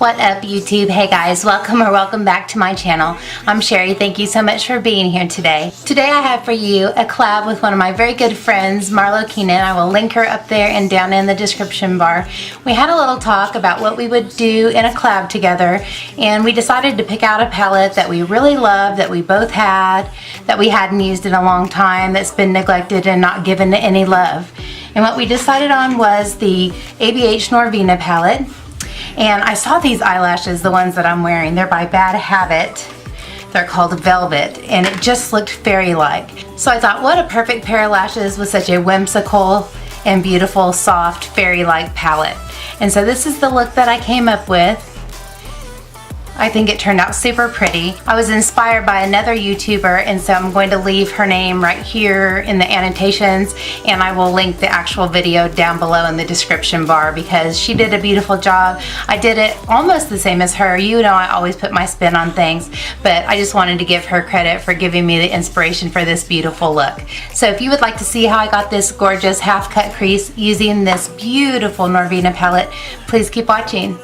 What up, YouTube? Hey guys, welcome back to my channel. I'm Sherry. Thank you so much for being here today. Today I have for you a collab with one of my very good friends, MARLO KEENAN. I will link her up there and down in the description bar. We had a little talk about what we would do in a collab together, and we decided to pick out a palette that we really love, that we both had, that we hadn't used in a long time, that's been neglected and not given any love. And what we decided on was the ABH Norvina palette. And I saw these eyelashes, the ones that I'm wearing. They're by Bad Habit. They're called Velvet, and it just looked fairy-like. So I thought, what a perfect pair of lashes with such a whimsical and beautiful, soft, fairy-like palette. And so this is the look that I came up with. I think it turned out super pretty. I was inspired by another YouTuber, and so I'm going to leave her name right here in the annotations, and I will link the actual video down below in the description bar because she did a beautiful job. I did it almost the same as her. You know, I always put my spin on things, but I just wanted to give her credit for giving me the inspiration for this beautiful look. So if you would like to see how I got this gorgeous half-cut crease using this beautiful Norvina palette, please keep watching.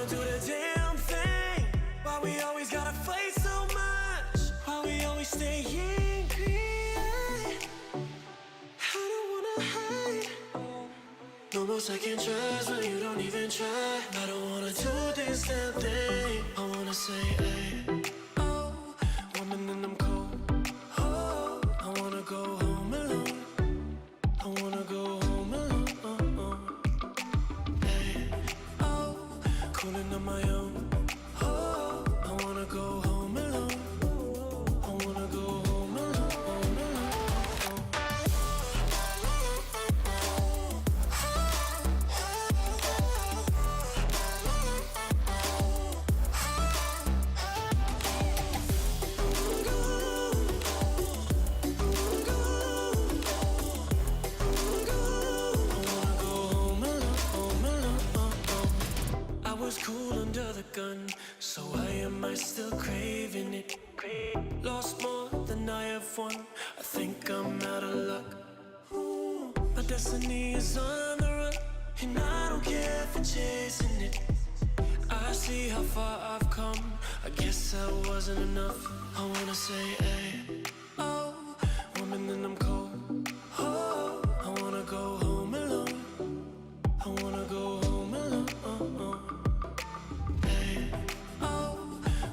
Second tries when you don't even try. I don't wanna do this damn thing. I wanna say, hey, oh, woman and I'm cold. Oh, I wanna go home alone. I wanna go home alone. Hey, oh, cooling on my own. Oh, I wanna go home alone. I wanna go home alone. Cool under the gun, so why am I still craving it? Lost more than I have won. I think I'm out of luck. Ooh, my destiny is on the run, and I don't care for chasing it. I see how far I've come. I guess that wasn't enough. I wanna say, hey, oh, woman, and I'm cold. Oh, I wanna go home alone. I wanna go home alone.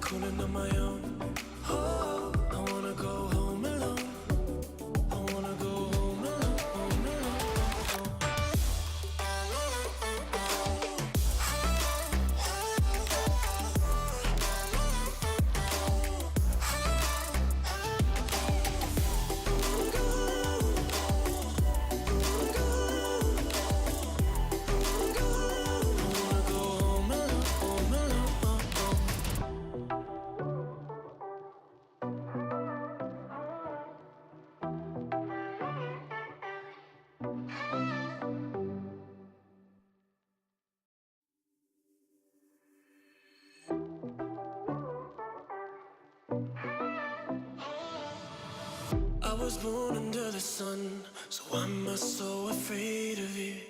Cooling on my own. Oh, I wanna go home alone. I wanna go home alone. I was born under the sun, so why am I so afraid of it?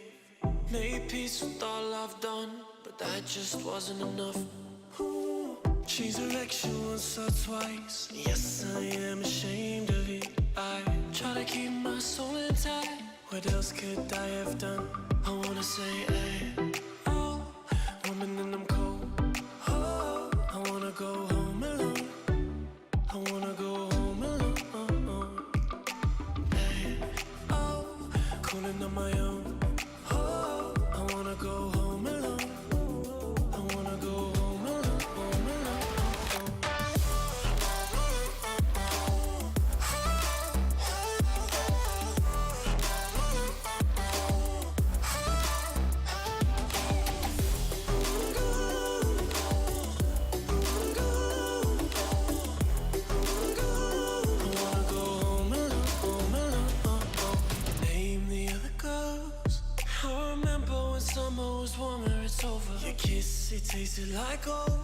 Made peace with all I've done, but that just wasn't enough. Ooh, changed direction once or twice. Yes, I am ashamed of it. I try to keep my soul intact. What else could I have done? I wanna say, hey, oh, woman, and I'm cold. Oh, I wanna go home alone. I wanna go home alone. Cooling on my own. Oh, I wanna go home alone. I wanna go home alone. Your kiss, it tasted like gold.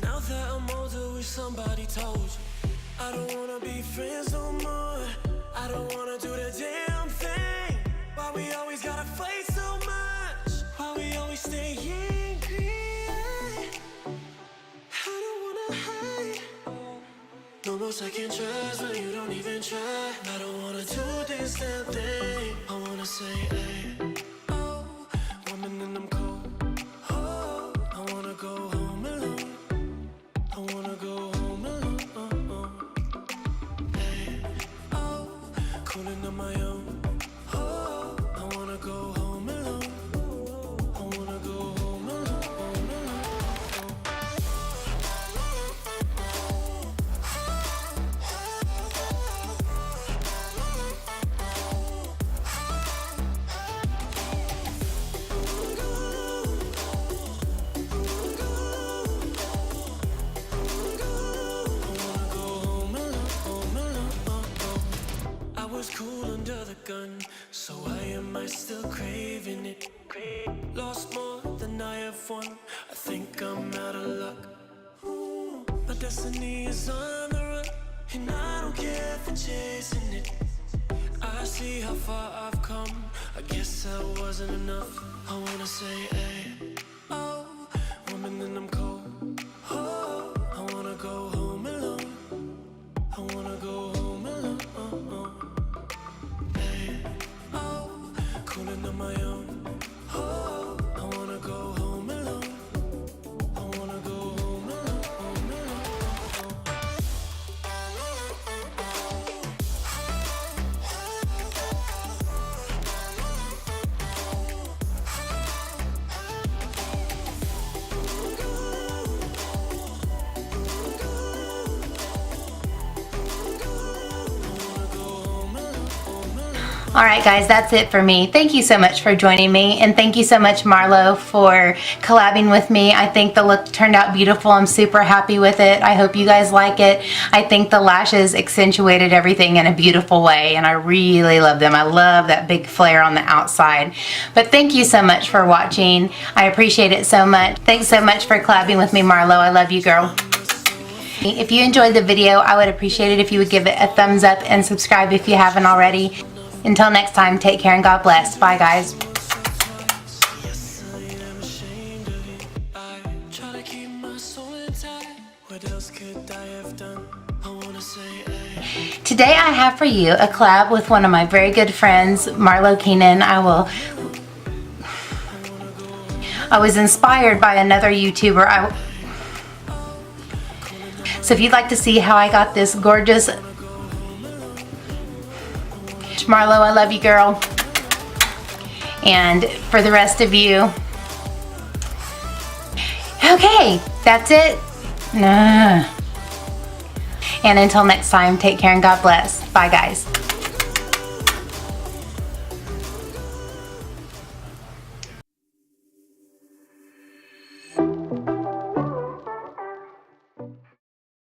Now that I'm older, wish somebody told you I don't wanna be friends no more. I don't wanna do the damn thing. Why we always gotta fight so much? Why we always stay angry? almost like interest when you don't even try. I don't wanna do this damn thing. I wanna say, hey, oh, woman in them cold. Oh, I wanna go home alone. I wanna go home alone. Hey, oh, cooling on my own. Oh, I wanna go home alone. I wanna go home alone. I was cool under the gun, so why am I still craving it? Lost more than I have won. I think I'm out of luck. Ooh, my destiny is on the run, and I don't care for chasing it. I see how far I've come. I guess that wasn't enough. I wanna say, hey, oh, woman in them cold. Oh, I wanna go home alone. I wanna go home alone. Hey, oh, cooling on my own. Oh, I wanna go home alone. I wanna go home alone. Alright guys, that's it for me. Thank you so much for joining me, and thank you so much Marlo for collabing with me. I think the look turned out beautiful. I'm super happy with it. I hope you guys like it. I think the lashes accentuated everything in a beautiful way, and I really love them. I love that big flare on the outside. But thank you so much for watching. I appreciate it so much. Thanks so much for collabing with me, Marlo. I love you, girl. If you enjoyed the video, I would appreciate it if you would give it a thumbs up and subscribe if you haven't already. Until next time, take care and God bless. Bye, guys. Yes, I am ashamed of it. I try to keep my soul intact. What else could I have done? I wanna say, hey. Today I have for you a collab with one of my very good friends, MARLO KEENAN. I was inspired by another YouTuber. So if you'd like to see how I got this gorgeous Marlo, I love you, girl. And for the rest of you, okay, that's it. And until next time, take care and God bless. Bye, guys.